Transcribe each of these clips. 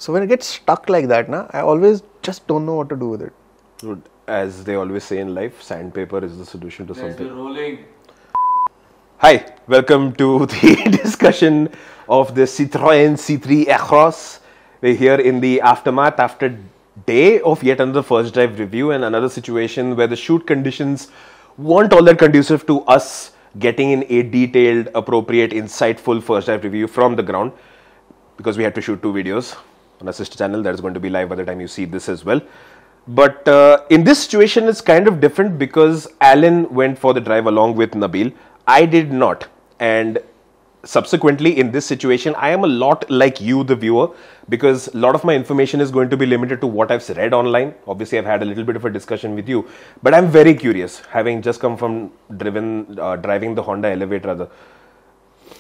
So when it gets stuck like that, I always just don't know what to do with it. As they always say in life, sandpaper is the solution to something. Rolling. Hi, welcome to the discussion of the Citroen C3 Aircross. We're here in the aftermath after day of yet another first drive review and another situation where the shoot conditions weren't all that conducive to us getting in a detailed, appropriate, insightful first drive review from the ground, because we had to shoot 2 videos on our sister channel that is going to be live by the time you see this as well. But in this situation, it's kind of different because Alan went for the drive along with Nabil. I did not. And subsequently, in this situation, I am a lot like you, the viewer, because a lot of my information is going to be limited to what I've read online. Obviously, I've had a little bit of a discussion with you, but I'm very curious, having just come from driving the Honda Elevate rather.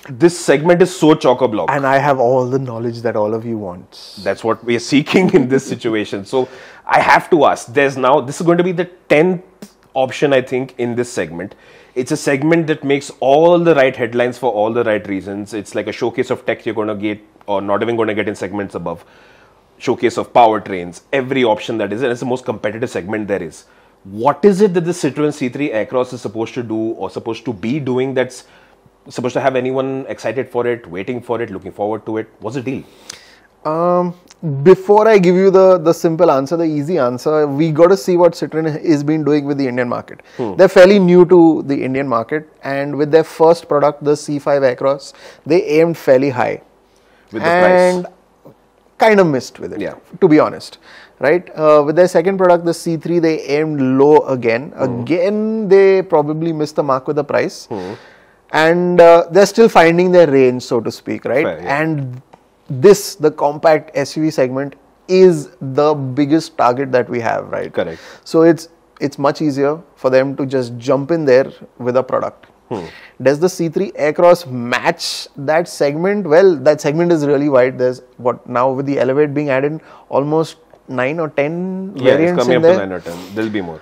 This segment is so chock-a-block. And I have all the knowledge that all of you want. That's what we are seeking in this situation. So I have to ask, this is going to be the 10th option, I think, in this segment. It's a segment that makes all the right headlines for all the right reasons. It's like a showcase of tech you're going to get, or not even going to get in segments above. Showcase of powertrains, every option that is, and it's the most competitive segment there is. What is it that the Citroen C3 Aircross is supposed to do or supposed to be doing that's supposed to have anyone excited for it, waiting for it, looking forward to it? What's the deal? Before I give you the simple answer, the easy answer, we got to see what Citroen has been doing with the Indian market. They're fairly new to the Indian market, and with their first product, the C5 Aircross, they aimed fairly high. With the price. Kind of missed with it, Yeah. to be honest. Right? With their second product, the C3, they aimed low again. Again, they probably missed the mark with the price. And they're still finding their range, so to speak, right? Fair, yeah. And the compact SUV segment is the biggest target that we have, right? Correct. So it's much easier for them to just jump in there with a product. Does the C3 Aircross match that segment? Well, that segment is really wide. There's now with the Elevate being added, almost 9 or 10 Yeah, variants it's coming in up there. to 9 or 10. There'll be more.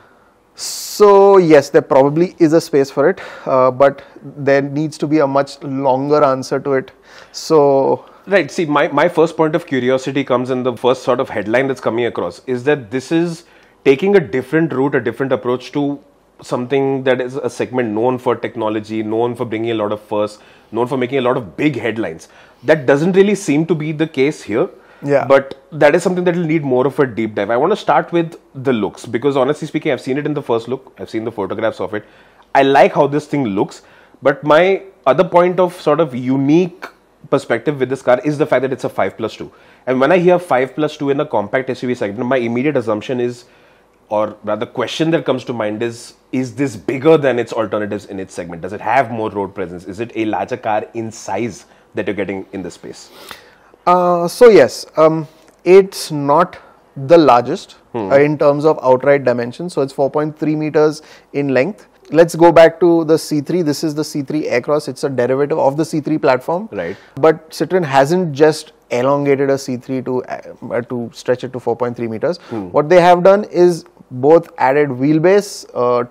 So yes, there probably is a space for it, but there needs to be a much longer answer to it. So Right. See, my first point of curiosity comes in the first sort of headline that's coming across is that this is taking a different route, a different approach to something that is a segment known for technology, known for bringing a lot of firsts, known for making a lot of big headlines. That doesn't really seem to be the case here. Yeah. But that is something that will need more of a deep dive. I want to start with the looks because honestly speaking, I've seen it in the first look. I've seen the photographs of it. I like how this thing looks. But my other point of sort of unique perspective with this car is the fact that it's a 5+2. And when I hear 5+2 in a compact SUV segment, my immediate assumption is, or rather question that comes to mind is this bigger than its alternatives in its segment? Does it have more road presence? Is it a larger car in size that you're getting in the space? So yes, it's not the largest in terms of outright dimensions. So it's 4.3 meters in length. Let's go back to the C3. This is the C3 Aircross. It's a derivative of the C3 platform. Right. But Citroen hasn't just elongated a C3 to stretch it to 4.3 meters. What they have done is both added wheelbase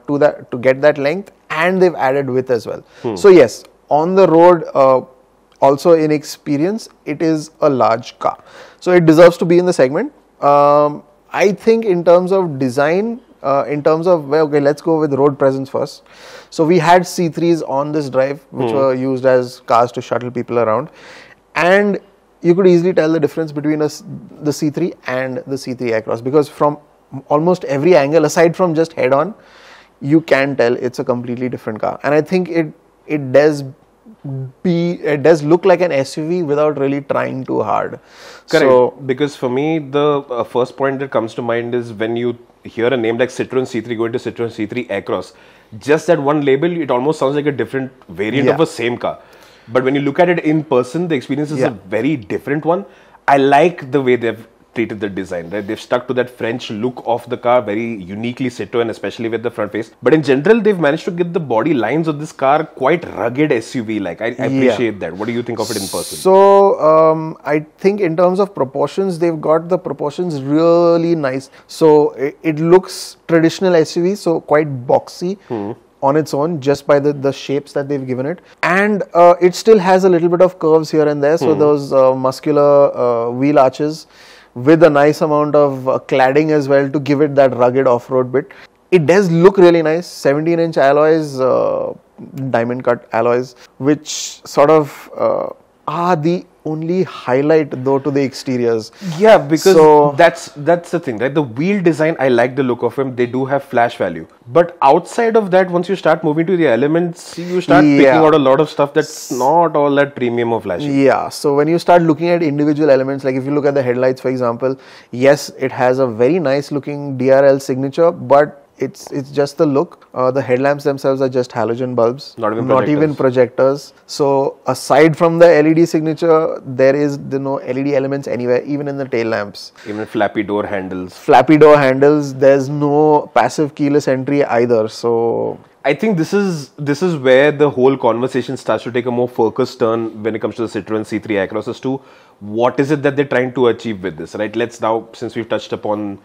to get that length, and they've added width as well. So yes, on the road, also in experience, it is a large car. So it deserves to be in the segment. I think in terms of design, let's go with road presence first. So we had C3s on this drive, which were used as cars to shuttle people around. And you could easily tell the difference between the C3 and the C3 Aircross, because from almost every angle, aside from just head-on, you can tell it's a completely different car. And I think it does look like an SUV without really trying too hard. Correct. So, because for me, the first point that comes to mind is when you hear a name like Citroen C3 going to Citroen C3 Aircross, just that one label, it almost sounds like a different variant of the same car. But when you look at it in person, the experience is a very different one. I like the way they've treated the design, right? They've stuck to that French look of the car, very uniquely Citroen, especially with the front face. But in general, they've managed to get the body lines of this car quite rugged SUV-like. I appreciate that. What do you think of it in person? So, I think in terms of proportions, they've got the proportions really nice. So, it looks traditional SUV, so quite boxy. On its own, just by the shapes that they've given it. And it still has a little bit of curves here and there. So those muscular wheel arches with a nice amount of cladding as well to give it that rugged off-road bit. It does look really nice. 17-inch alloys, diamond cut alloys, which sort of are the only highlight though to the exteriors. Yeah, because that's the thing, right? The wheel design, I like the look of them. They do have flash value. But outside of that, once you start moving to the elements, you start picking out a lot of stuff that's not all that premium or flashy. Yeah, so when you start looking at individual elements, like if you look at the headlights, for example, yes, it has a very nice looking DRL signature, but it's just the look. The headlamps themselves are just halogen bulbs, not even projectors. So aside from the LED signature, there is no LED elements anywhere, even in the tail lamps. Even flappy door handles. Flappy door handles. There's no passive keyless entry either. So I think this is where the whole conversation starts to take a more focused turn when it comes to the Citroen C3 Aircross as to what is it that they're trying to achieve with this, right? Let's now, since we've touched upon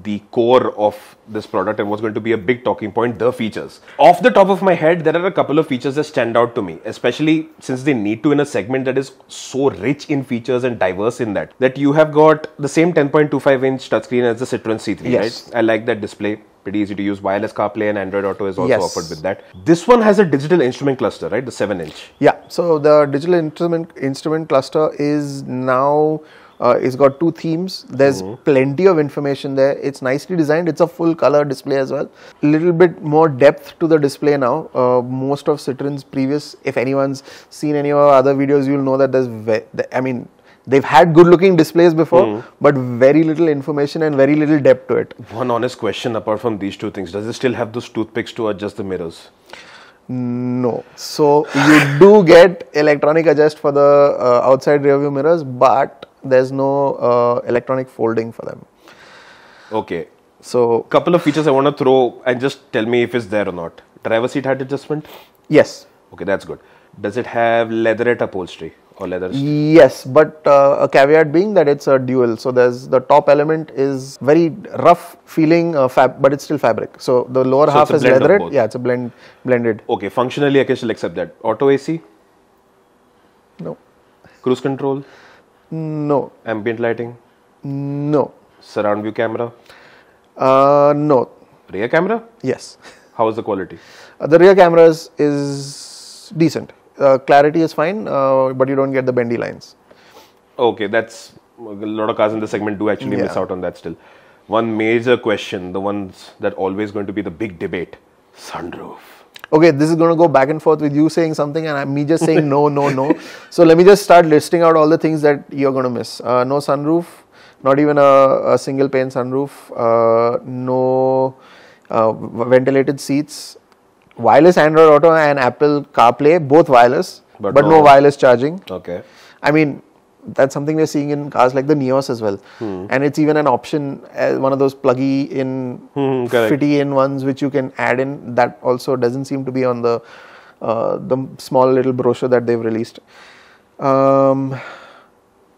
the core of this product and what's going to be a big talking point, the features. Off the top of my head, there are a couple of features that stand out to me, especially since they need to in a segment that is so rich in features and diverse in that you have got the same 10.25-inch touchscreen as the Citroen C3, right? I like that display. Pretty easy to use. Wireless CarPlay and Android Auto is also offered with that. This one has a digital instrument cluster, right? The 7-inch. Yeah. So the digital instrument cluster is now it's got 2 themes. There's plenty of information there. It's nicely designed. It's a full color display as well. A little bit more depth to the display now. Most of Citroen's previous, if anyone's seen any of our other videos, you'll know that they've had good looking displays before, but very little information and very little depth to it. One honest question apart from these 2 things, does it still have those toothpicks to adjust the mirrors? No. So you do get electronic adjust for the outside rear view mirrors, but there's no electronic folding for them. Okay. So couple of features I want to throw and just tell me if it's there or not. Driver seat height adjustment? Yes. Okay, that's good. Does it have leatherette upholstery or leather? Yes, but a caveat being that it's a dual. So there's the top element is very rough feeling but it's still fabric. So the lower half is leatherette. Yeah, it's a blended. Okay, functionally I can still accept that. Auto AC? No. Cruise control? No. Ambient lighting? No. Surround view camera? No. Rear camera? Yes. How is the quality? The rear camera is decent. Clarity is fine, but you don't get the bendy lines. Okay, that's a lot of cars in the segment do actually miss out on that still. One major question, the ones that always going to be the big debate, sunroof. Okay, this is going to go back and forth with you saying something and me just saying no, no, no. So let me just start listing out all the things that you're going to miss. No sunroof, not even a single pane sunroof, no ventilated seats, wireless Android Auto and Apple CarPlay, both wireless, but no wireless charging. Okay. I mean, that's something we're seeing in cars like the Neos as well. And it's even an option, one of those pluggy in, fitty in ones which you can add in. That also doesn't seem to be on the small little brochure that they've released. No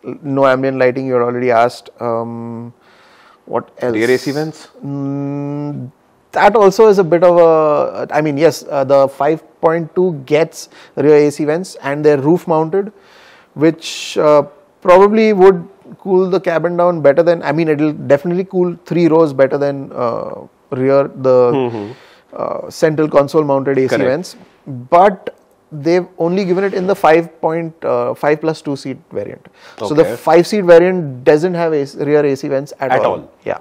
ambient lighting, you already asked. What else? Rear AC vents? That also is a bit of a, I mean, yes, the 5.2 gets rear AC vents and they're roof mounted, which probably would cool the cabin down better than, I mean, it'll definitely cool 3 rows better than central console mounted AC vents. But they've only given it in the 5 plus 2 seat variant. So the 5 seat variant doesn't have rear AC vents at all. Yeah.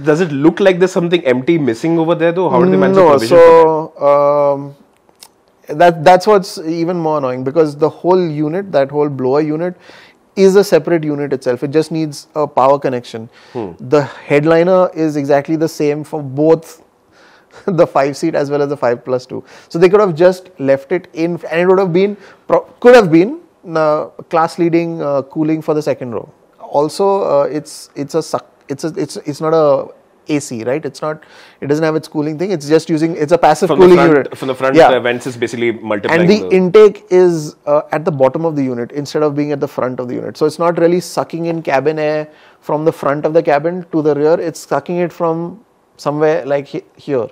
Does it look like there's something empty missing over there though? How did they manage No, provision so that's what's even more annoying, because the whole unit, that whole blower unit, is a separate unit itself. It just needs a power connection. The headliner is exactly the same for both the 5 seat as well as the 5 plus 2. So they could have just left it in, and it would have been, could have been class leading cooling for the second row. Also, it's not a AC, right? It doesn't have its cooling thing. It's just it's a passive cooling unit. From the front, the vents is basically multiplying. And the intake is at the bottom of the unit instead of being at the front of the unit. So it's not really sucking in cabin air from the front of the cabin to the rear. It's sucking it from somewhere like here.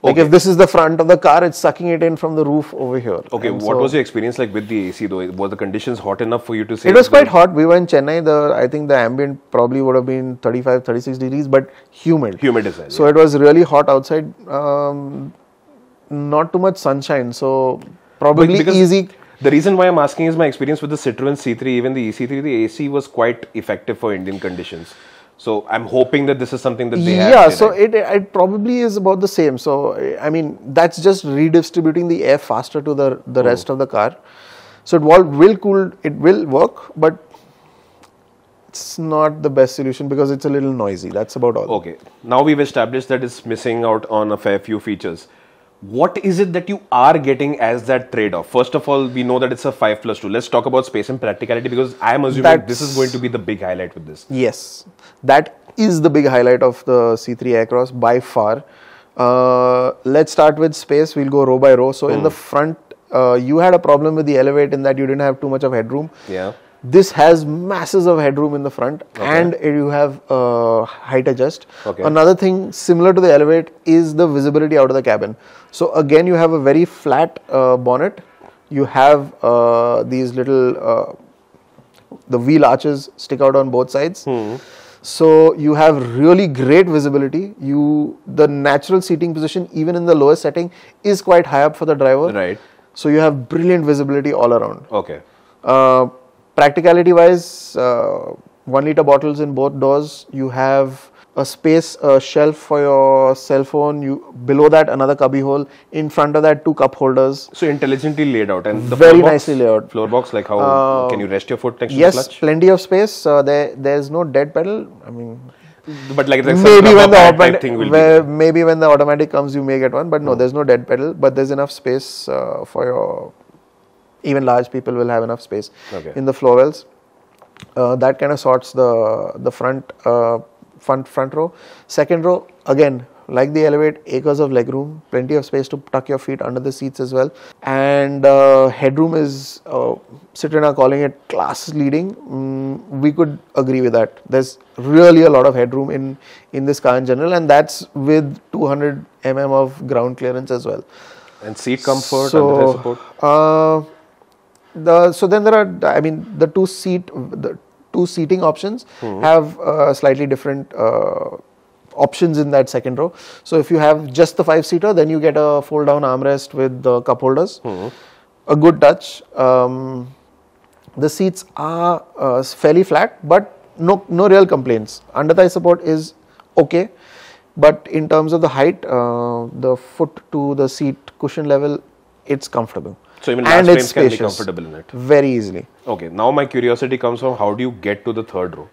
Like if this is the front of the car, it's sucking it in from the roof over here. Okay, and what was your experience like with the AC though? Were the conditions hot enough for you to say? It was quite hot. We were in Chennai. I think the ambient probably would have been 35, 36 degrees, but humid. Humid as well. So it was really hot outside. Not too much sunshine. So probably easy. The reason why I'm asking is my experience with the Citroen C3, even the EC3, the AC was quite effective for Indian conditions. So I'm hoping that this is something that they have. Yeah, so it probably is about the same. So I mean, that's just redistributing the air faster to the rest of the car. So it will work, but it's not the best solution because it's a little noisy. That's about all. Okay. Now we've established that it's missing out on a fair few features. What is it that you are getting as that trade-off? First of all, we know that it's a 5+2. Let's talk about space and practicality because I'm assuming this is going to be the big highlight with this. Yes, that is the big highlight of the C3 Aircross by far. Let's start with space. We'll go row by row. So in the front, you had a problem with the Elevate in that you didn't have too much of headroom. Yeah. This has masses of headroom in the front and you have height adjust. Okay. Another thing similar to the Elevate is the visibility out of the cabin. So again, you have a very flat bonnet. You have these little, the wheel arches stick out on both sides. So you have really great visibility. The natural seating position, even in the lowest setting, is quite high up for the driver. Right. So you have brilliant visibility all around. Okay. Practicality wise, 1 liter bottles in both doors. You have a shelf for your cell phone. Below that another cubby hole. In front of that 2 cup holders. So intelligently laid out and the very nicely laid out. Floor box, like how can you rest your foot next to the clutch? Yes, plenty of space. There's no dead pedal. I mean, but like maybe when the automatic comes, you may get one. But no, there's no dead pedal. But there's enough space for your. Even large people will have enough space in the floor wells. That kind of sorts the front row. Second row, again, like the Elevate, acres of legroom, plenty of space to tuck your feet under the seats as well. And headroom is, Citroen are calling it class leading. We could agree with that. There's really a lot of headroom in this car in general, and that's with 200 mm of ground clearance as well. And seat comfort, under support? So then there are, the two seating options have slightly different options in that second row. So if you have just the 5-seater, then you get a fold down armrest with the cup holders. A good touch. The seats are fairly flat, but no real complaints. Under thigh support is okay, but in terms of the height, the foot to the seat cushion level, it's comfortable. So even large frames can be comfortable in it. Very easily. Okay, now my curiosity comes from how do you get to the third row?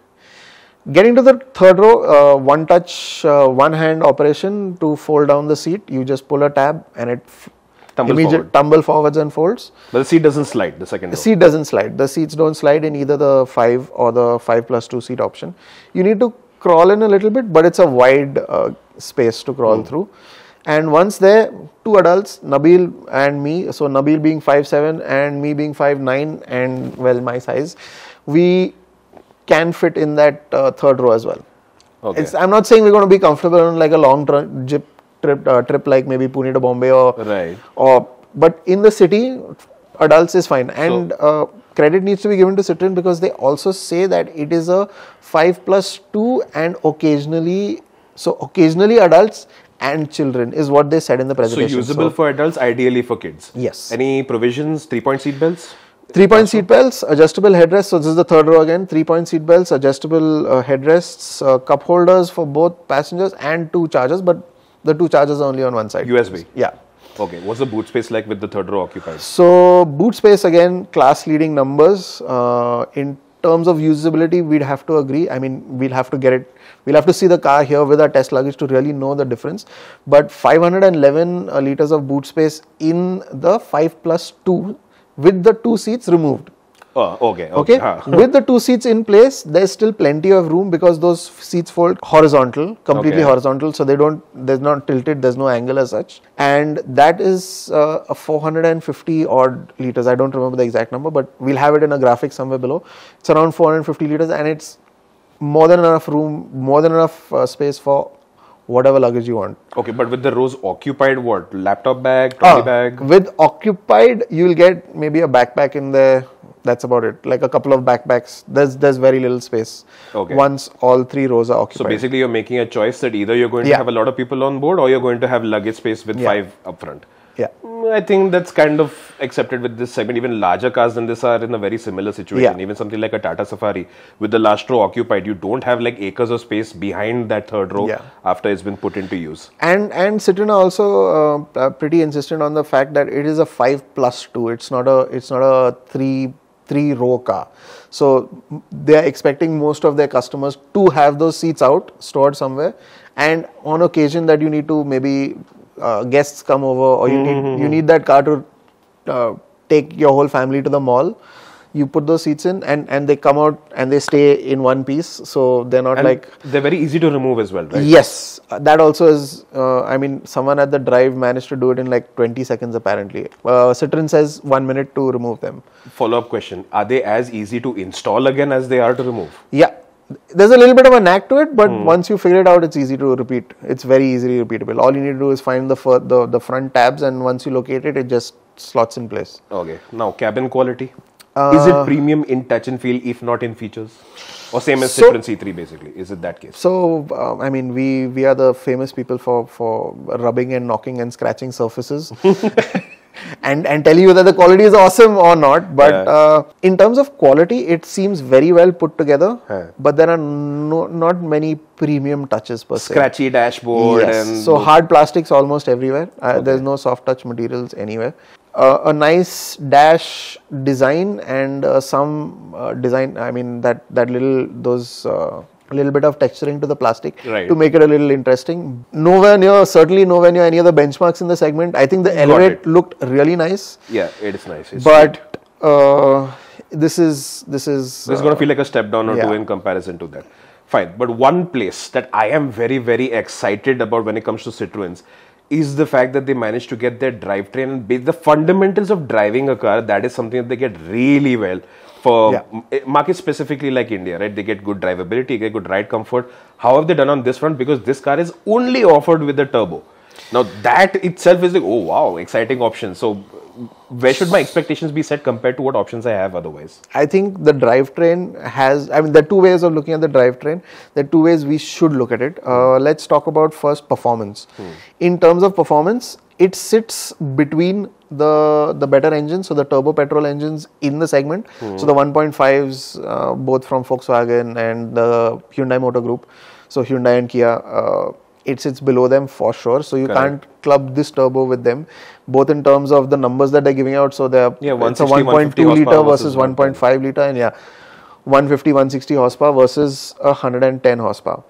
Getting to the third row, one touch, one hand operation to fold down the seat. You just pull a tab and it tumble forwards and folds. But the seat doesn't slide, the second row. The seat doesn't slide. The seats don't slide in either the 5 or the 5+2 seat option. You need to crawl in a little bit, but it's a wide space to crawl through. And once there, 2 adults, Nabil and me, so Nabil being 5'7" and me being 5'9" and well, my size, we can fit in that third row as well. Okay. I'm not saying we're going to be comfortable on like a long trip like maybe Pune to Bombay but in the city, adults is fine. And credit needs to be given to Citroen because they also say that it is a 5+2 and occasionally adults and children is what they said in the presentation. So usable for adults, ideally for kids. Yes. Any provisions? 3-point seat belts? 3-point seat belts, adjustable headrests. So this is the third row again. 3-point seat belts, adjustable headrests, cup holders for both passengers and 2 chargers. But the 2 chargers are only on one side. USB. Yeah. Okay. What's the boot space like with the third row occupied? So boot space again, class leading numbers. In terms of usability, we'd have to agree. I mean, we'll have to get it. We'll have to see the car here with our test luggage to really know the difference. But 511 liters of boot space in the 5+2 with the 2 seats removed. Oh, okay. With the 2 seats in place, there's still plenty of room because those seats fold horizontal, completely horizontal. So there's not tilted, there's no angle as such. And that is a 450 odd liters. I don't remember the exact number, but we'll have it in a graphic somewhere below. It's around 450 liters and it's more than enough room, more than enough space for whatever luggage you want. Okay, but with the rows occupied, what? Laptop bag, trolley bag? With occupied, you'll get maybe a backpack in there. That's about it. Like a couple of backpacks. There's very little space. Okay. Once all 3 rows are occupied. So basically, you're making a choice that either you're going to have a lot of people on board, or you're going to have luggage space with 5 up front. Yeah. I think that's kind of accepted with this segment. Even larger cars than this are in a very similar situation. Even something like a Tata Safari with the last row occupied, you don't have like acres of space behind that third row after it's been put into use. And Citroen are also pretty insistent on the fact that it is a 5+2. It's not a 3 row car. So they are expecting most of their customers to have those seats out, stored somewhere, and on occasion that you need to maybe guests come over, or you need that car to take your whole family to the mall. You put those seats in, and they come out and they stay in one piece. So they're not they're very easy to remove as well, right? Yes, that also is. Someone at the drive managed to do it in like 20 seconds apparently. Citroen says 1 minute to remove them. Follow-up question: are they as easy to install again as they are to remove? Yeah. There's a little bit of a knack to it, but once you figure it out, it's easy to repeat. It's very easily repeatable. All you need to do is find the front tabs, and once you locate it, it just slots in place. Okay. Now, cabin quality. Is it premium in touch and feel, if not in features? Or same as Citroen C3 basically? Is it that case? So, we are the famous people for rubbing and knocking and scratching surfaces. And tell you whether the quality is awesome or not. But in terms of quality, it seems very well put together. But there are not many premium touches per se. Scratchy dashboard. And so hard plastics almost everywhere. There's no soft touch materials anywhere. A nice dash design and some design. Little bit of texturing to the plastic to make it a little interesting. Certainly nowhere near any of the benchmarks in the segment. I think the Elevate looked really nice. Yeah, it is nice. But this is going to feel like a step down or two in comparison to that. Fine. But one place that I am very, very excited about when it comes to Citroens is the fact that they managed to get their drivetrain and the fundamentals of driving a car. That is something that they get really well. For markets specifically like India, right? They get good drivability, they get good ride comfort. How have they done on this front? Because this car is only offered with the turbo. Now that itself is like, oh wow, exciting option. So where should my expectations be set compared to what options I have otherwise? I think the drivetrain has, there are 2 ways of looking at the drivetrain. There are 2 ways we should look at it. Let's talk about first performance. In terms of performance, it sits between the better engines, so the turbo petrol engines in the segment. So the 1.5s, both from Volkswagen and the Hyundai Motor Group, so Hyundai and Kia, it sits below them for sure. So you can't club this turbo with them, both in terms of the numbers that they're giving out. So they're it's a 1.2 liter versus 1.5 liter, and 150, 160 horsepower versus 110 horsepower.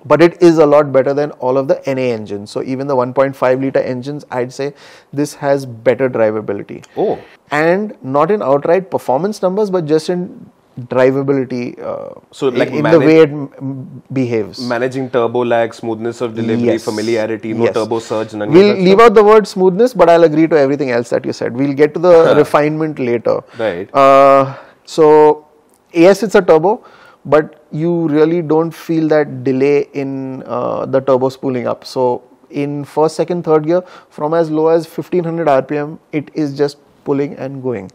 But it is a lot better than all of the NA engines. So even the 1.5 liter engines, I'd say this has better drivability. Oh. And not in outright performance numbers, but just in drivability. So like in the way it behaves. Managing turbo lag, smoothness of delivery, familiarity, no turbo surge. We'll leave out the word smoothness, but I'll agree to everything else that you said. We'll get to the refinement later. Right. So yes, it's a turbo, but you really don't feel that delay in the turbo spooling up. So in first, second, third gear, from as low as 1500 RPM, it is just pulling and going.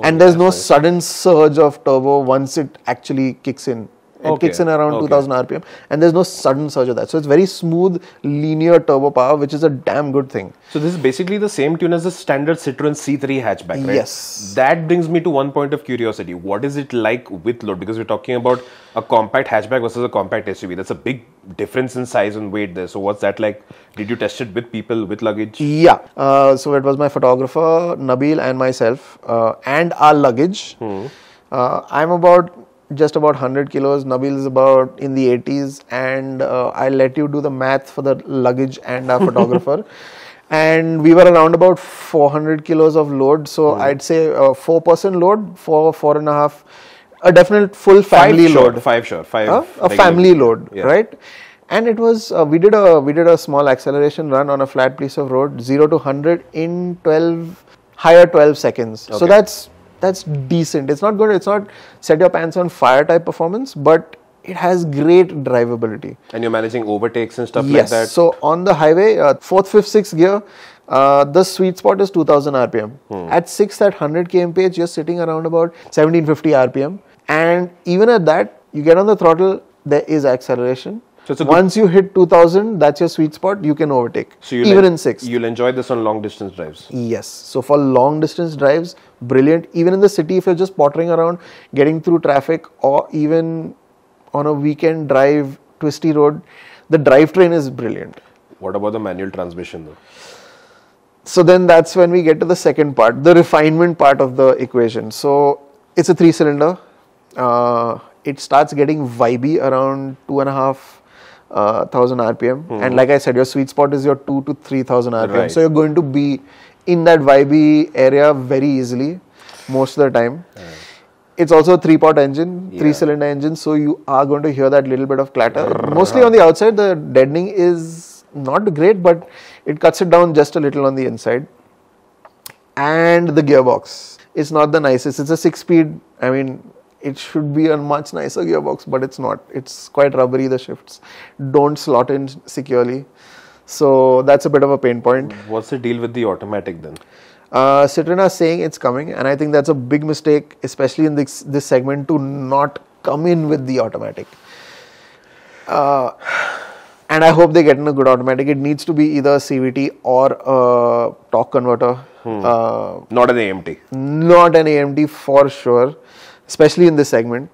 And there's no sudden surge of turbo once it actually kicks in. It kicks in around 2000 RPM, and there's no sudden surge of that. So it's very smooth, linear turbo power, which is a damn good thing. So this is basically the same tune as the standard Citroen C3 hatchback, right? Yes. That brings me to one point of curiosity. What is it like with load? Because we're talking about a compact hatchback versus a compact SUV. That's a big difference in size and weight there. So what's that like? Did you test it with people, with luggage? Yeah. So it was my photographer, Nabil, and myself, and our luggage. I'm just about 100 kilos. Nabil is about in the 80s, and I'll let you do the math for the luggage and our photographer. And we were around about 400 kilos of load. So I'd say 4% load, 4.5, a definite full family load. Five a family load, right? And it was we did a small acceleration run on a flat piece of road, 0 to 100 in 12 seconds. So that's decent. It's not good. It's not set your pants on fire type performance, but it has great drivability. And you're managing overtakes and stuff like Yes. that? So on the highway, 4th, 5th, 6th gear, the sweet spot is 2000 RPM. At 6th at 100 kmph, you're sitting around about 1750 RPM. And even at that, you get on the throttle, there is acceleration. So once you hit 2000, that's your sweet spot, you can overtake. So even in 6th. You'll enjoy this on long distance drives? Yes. So for long distance drives, brilliant. Even in the city, if you're just pottering around, getting through traffic, or even on a weekend drive, twisty road, the drivetrain is brilliant. What about the manual transmission though? So then that's when we get to the second part, the refinement part of the equation. So it's a 3-cylinder. It starts getting vibey around 2,500 RPM. And like I said, your sweet spot is your 2,000 to 3,000 RPM. Right. So you're going to be in that vibey area very easily most of the time. It's also a 3-pot engine, 3-cylinder engine. So you are going to hear that little bit of clatter. Mostly on the outside, the deadening is not great, but it cuts it down just a little on the inside. And the gearbox, it's not the nicest. It's a 6-speed. I mean, it should be a much nicer gearbox, but it's not. It's quite rubbery, the shifts don't slot in securely. So that's a bit of a pain point. What's the deal with the automatic then? Citroen are saying it's coming, and I think that's a big mistake, especially in this segment, to not come in with the automatic. And I hope they get in a good automatic. It needs to be either a CVT or a torque converter. Not an AMT. Not an AMT for sure, especially in this segment.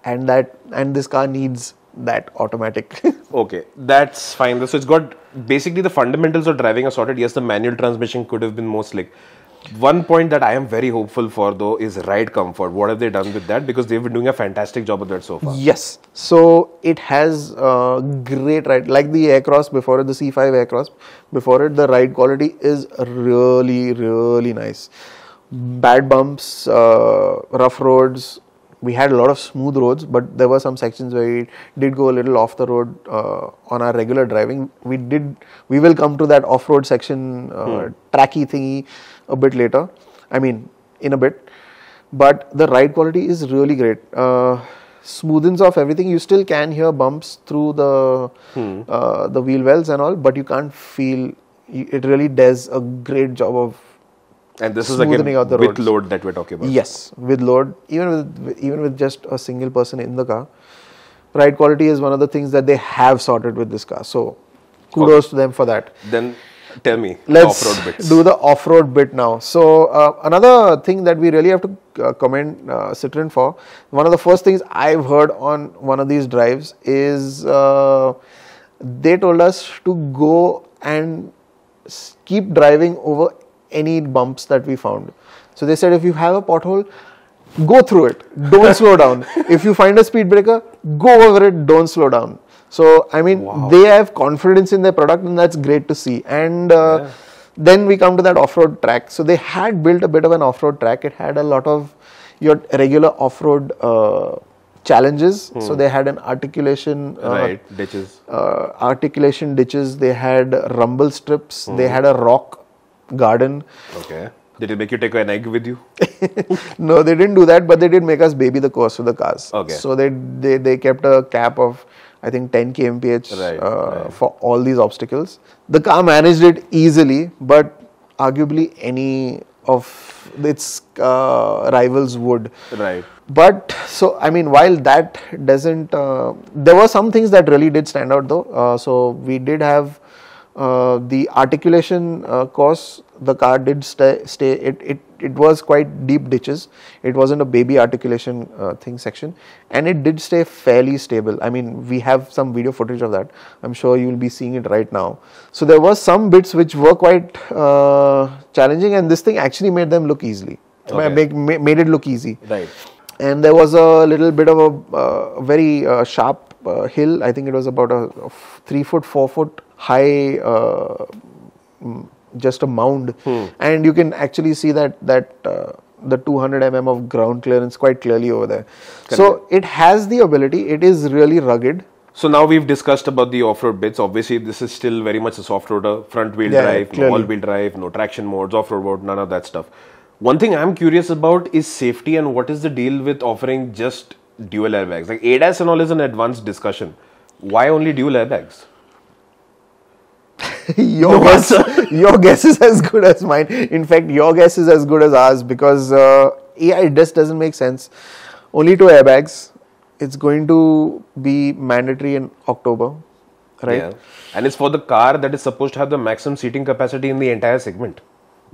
And this car needs that automatic. Okay, that's fine. So it's got basically the fundamentals of driving are sorted. Yes, the manual transmission could have been more slick. One point that I am very hopeful for though is ride comfort. What have they done with that? Because they've been doing a fantastic job of that so far. Yes. So it has great ride. Like the Aircross before it, the C5 Aircross before it, the ride quality is really, really nice. Bad bumps, rough roads. We had a lot of smooth roads, but there were some sections where we did go a little off the road on our regular driving. We will come to that off-road section, tracky thingy a bit later. I mean, in a bit. But the ride quality is really great. Smoothens off everything. You still can hear bumps through the wheel wells and all, but you can't feel. It really does a great job of. And this is again with load that we're talking about. Yes, with load, even with just a single person in the car. Ride quality is one of the things that they have sorted with this car. So kudos to them for that. Then tell me, let's off-road bits. do the off-road bit now. So another thing that we really have to commend Citroen for, one of the first things I've heard on one of these drives is they told us to go and keep driving over any bumps that we found. So they said if you have a pothole, go through it, don't slow down. If you find a speed breaker, go over it, don't slow down. So I mean, they have confidence in their product, and that's great to see. And then we come to that off-road track. So they had built a bit of an off-road track. It had a lot of your regular off-road challenges. So they had an articulation ditches. Articulation ditches. They had rumble strips. They had a rock garden. Okay. Did it make you take an egg with you? No, they didn't do that, but they did make us baby the course with the cars. Okay. So they kept a cap of, I think, 10 kmph for all these obstacles. The car managed it easily, but arguably any of its rivals would. Right. But so, I mean, while that doesn't, there were some things that really did stand out though. So we did have the articulation course. The car did stay. It was quite deep ditches. It wasn't a baby articulation section, and it did stay fairly stable. I mean, we have some video footage of that. I'm sure you will be seeing it right now. So there were some bits which were quite challenging, and this thing actually made them look easily. Okay. Made it look easy. Right. And there was a little bit of a very sharp hill. I think it was about a 3 foot, 4 foot high, just a mound, and you can actually see that the 200 mm of ground clearance quite clearly over there. Correct. So it has the ability. It is really rugged. So now we've discussed about the off-road bits. Obviously, this is still very much a soft-roader, front-wheel drive, no all-wheel drive, no traction modes, off-road mode, none of that stuff. One thing I'm curious about is safety, and what is the deal with offering just dual airbags? Like ADAS and all is an advanced discussion. Why only dual airbags? Your guess is as good as mine. In fact, your guess is as good as ours because it just doesn't make sense. Only 2 airbags. It's going to be mandatory in October, right? Yeah. And it's for the car that is supposed to have the maximum seating capacity in the entire segment.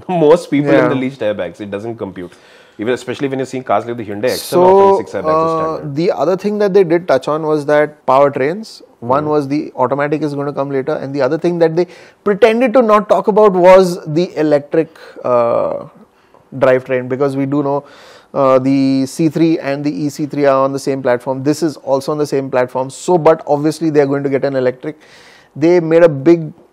Most people in the least airbags. It doesn't compute. Even especially when you're seeing cars like the Hyundai Excel offering 6 airbags standard. The other thing that they did touch on was that powertrains. One was the automatic is going to come later, and the other thing that they pretended to not talk about was the electric drivetrain, because we do know the C3 and the E C3 are on the same platform. This is also on the same platform. So, but obviously they are going to get an electric. They made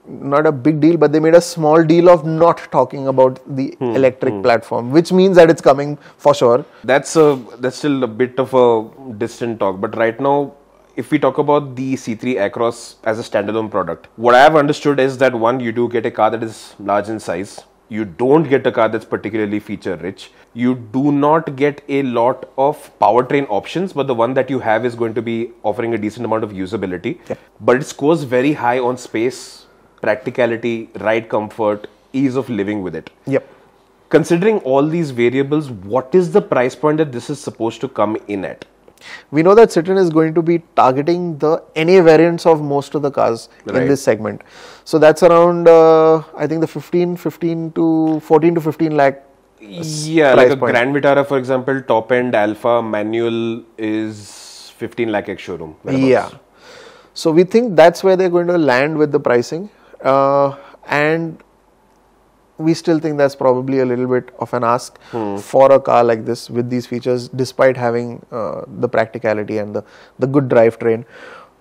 not a big deal, but they made a small deal of not talking about the electric platform, which means that it's coming for sure. That's still a bit of a distant talk. But right now, if we talk about the C3 Aircross as a standalone product, what I have understood is that one, you do get a car that is large in size. You don't get a car that's particularly feature rich. You do not get a lot of powertrain options, but the one that you have is going to be offering a decent amount of usability. Yeah. But it scores very high on space, practicality, ride comfort, ease of living with it. Yep. Considering all these variables, what is the price point that this is supposed to come in at? We know that Citroen is going to be targeting the NA variants of most of the cars in this segment. So that's around, I think the 14 to 15 lakh. Yeah, like a Grand Vitara, for example, top end Alpha manual is 15 lakh ex showroom. Yeah. So we think that's where they're going to land with the pricing. And we still think that's probably a little bit of an ask for a car like this with these features, despite having the practicality and the good drivetrain.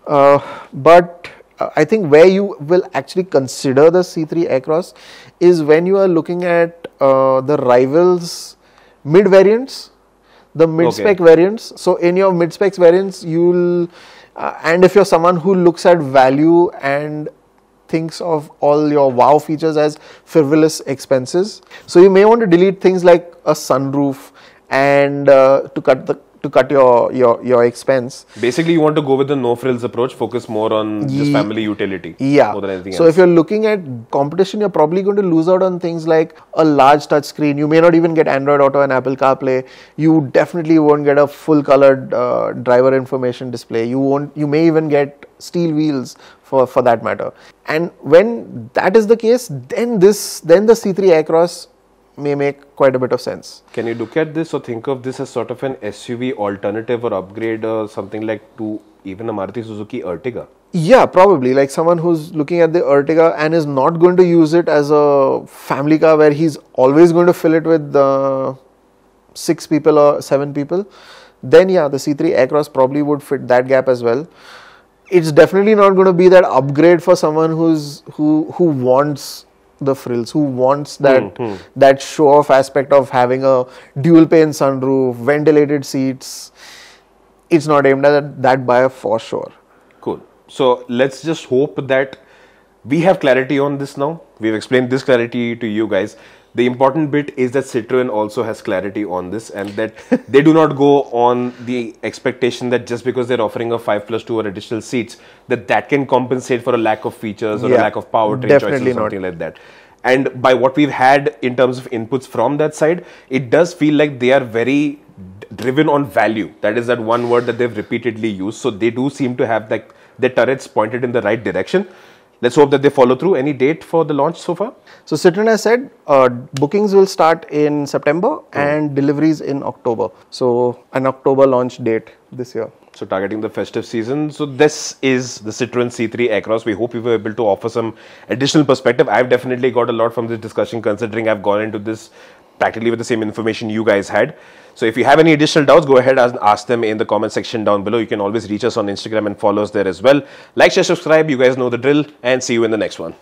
But I think where you will actually consider the C3 Aircross is when you are looking at the rivals mid variants, the mid-spec variants. So in your mid-spec variants, you'll and if you're someone who looks at value and thinks of all your wow features as frivolous expenses, so you may want to delete things like a sunroof and to cut your expense. Basically, you want to go with the no frills approach, focus more on just family utility more than anything else. If you're looking at competition, you're probably going to lose out on things like a large touch screen. You may not even get Android Auto and Apple CarPlay. You definitely won't get a full colored driver information display. You may even get steel wheels for that matter. And when that is the case, then the C3 Aircross may make quite a bit of sense. Can you look at this or think of this as sort of an SUV alternative or upgrade or something like to even a Maruti Suzuki Ertiga? Yeah, probably. Like someone who's looking at the Ertiga and is not going to use it as a family car where he's always going to fill it with 6 people or 7 people, then yeah, the C3 Aircross probably would fit that gap as well. It's definitely not going to be that upgrade for someone who wants the frills, who wants that show-off aspect of having a dual-pane sunroof, ventilated seats. It's not aimed at that buyer for sure. Cool. So let's just hope that we have clarity on this now. We've explained this clarity to you guys. The important bit is that Citroen also has clarity on this, and that they do not go on the expectation that just because they're offering a 5+2 or additional seats, that can compensate for a lack of features or a lack of powertrain choices or something like that. And by what we've had in terms of inputs from that side, it does feel like they are very driven on value. That is that one word that they've repeatedly used. So they do seem to have like their turrets pointed in the right direction. Let's hope that they follow through. Any date for the launch so far? So Citroen has said bookings will start in September and deliveries in October. So an October launch date this year. So targeting the festive season. So this is the Citroen C3 Aircross. We hope we were able to offer some additional perspective. I've definitely got a lot from this discussion, considering I've gone into this practically with the same information you guys had. So if you have any additional doubts, go ahead and ask them in the comment section down below. You can always reach us on Instagram and follow us there as well. Like, share, subscribe. You guys know the drill, and see you in the next one.